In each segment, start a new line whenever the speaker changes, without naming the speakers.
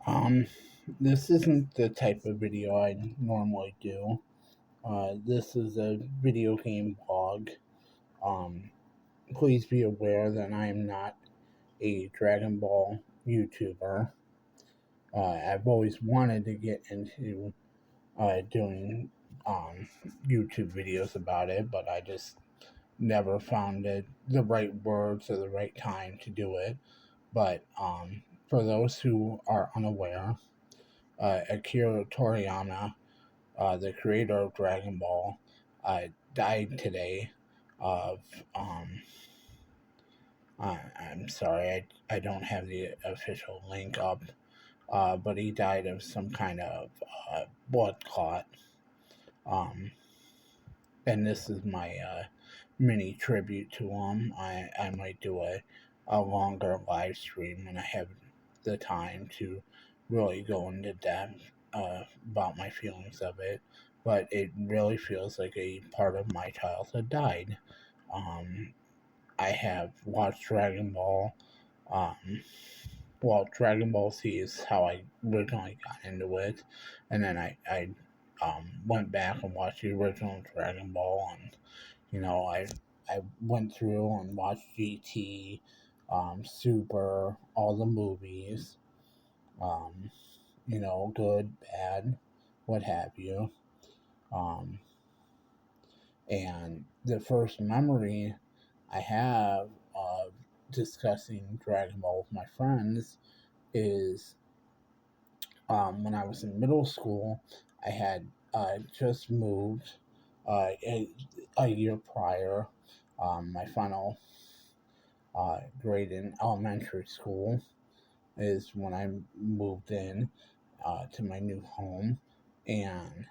Um, this isn't the type of video I normally do. This is a video game blog. Um, Please be aware that I am not a Dragon Ball YouTuber. I've always wanted to get into doing YouTube videos about it, but I just never found the right words or the right time to do it. But for those who are unaware, Akira Toriyama, the creator of Dragon Ball, died today of, um, I'm sorry, I don't have the official link up, but he died of some kind of blood clot. Um, and this is my mini tribute to him. I might do a longer live stream when I have the time to really go into depth about my feelings of it. But it really feels like a part of my childhood died. Um, I have watched Dragon Ball. Um, well, Dragon Ball Z is how I originally got into it, and then I went back and watched the original Dragon Ball, and I went through and watched GT, Super, all the movies, um, good, bad, what have you. Um, and the first memory I have of discussing Dragon Ball with my friends is when I was in middle school. I had just moved a, a year prior. My final grade in elementary school is when I moved in to my new home. And,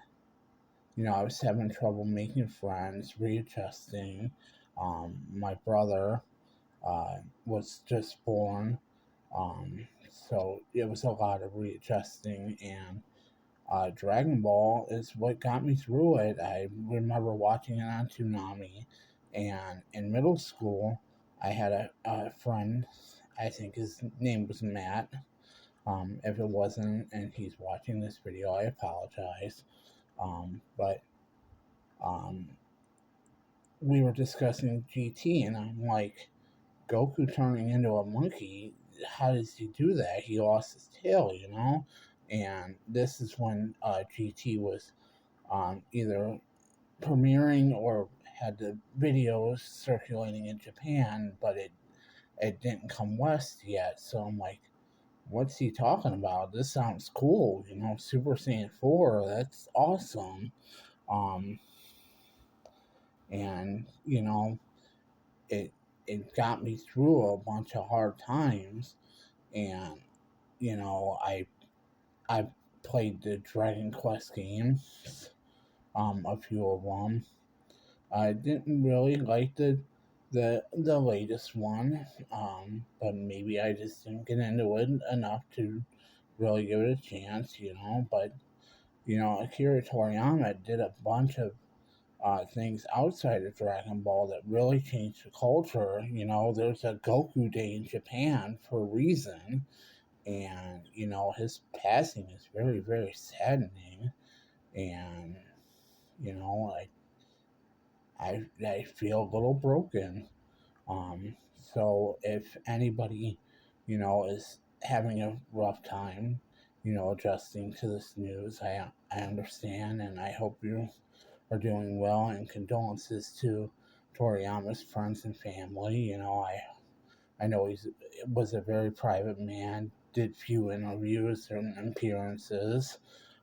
I was having trouble making friends, readjusting. My brother was just born, so it was a lot of readjusting, and Dragon Ball is what got me through it. I remember watching it on Toonami, and in middle school, I had a friend. I think his name was Matt. If it wasn't, and he's watching this video, I apologize. But um, we were discussing GT, and I'm like, Goku turning into a monkey. How does he do that? He lost his tail. And this is when GT was either premiering or had the videos circulating in Japan, but it didn't come west yet. So I'm like, what's he talking about? This sounds cool. Super Saiyan 4, that's awesome. Um, and it it got me through a bunch of hard times, and I played the Dragon Quest games, a few of them. I didn't really like the latest one, but maybe I just didn't get into it enough to really give it a chance. But Akira Toriyama did a bunch of things outside of Dragon Ball that really changed the culture. There's a Goku Day in Japan for a reason, and his passing is very, very saddening. And I feel a little broken. So if anybody, is having a rough time, adjusting to this news, I understand, and I hope you are doing well. And condolences to Toriyama's friends and family. I know he was a very private man. Did few interviews and appearances.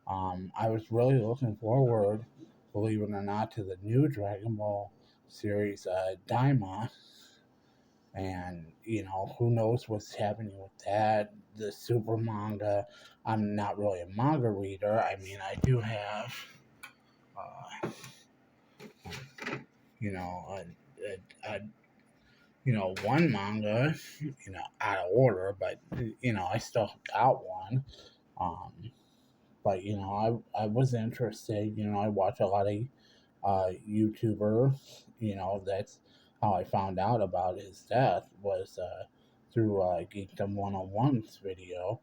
I was really looking forward, believe it or not, to the new Dragon Ball series, Daima. And, who knows what's happening with that. The super manga. I'm not really a manga reader. I mean, I do have, uh, you know, one manga, out of order, but, I still got one. Um, but, I was interested. I watch a lot of YouTuber. That's how I found out about his death was through Geekdom 101's video.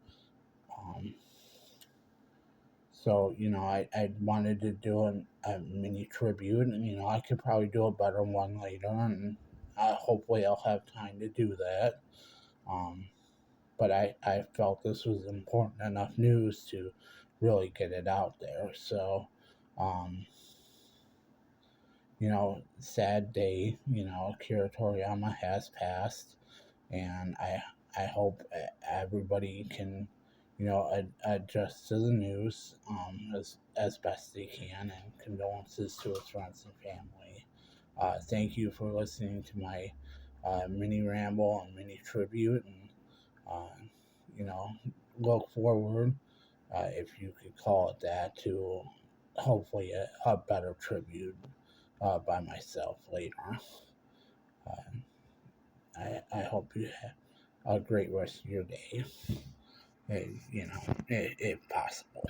So, I wanted to do a mini tribute, and, I could probably do a better one later, and hopefully I'll have time to do that. Um, but I felt this was important enough news to really get it out there. So, um, sad day, Akira Toriyama has passed, and I hope everybody can, adjust to the news as best they can, and condolences to his friends and family. Thank you for listening to my mini ramble and mini tribute, and uh, you know, look forward, if you could call it that, to hopefully a better tribute by myself later. Uh, I hope you have a great rest of your day, if possible.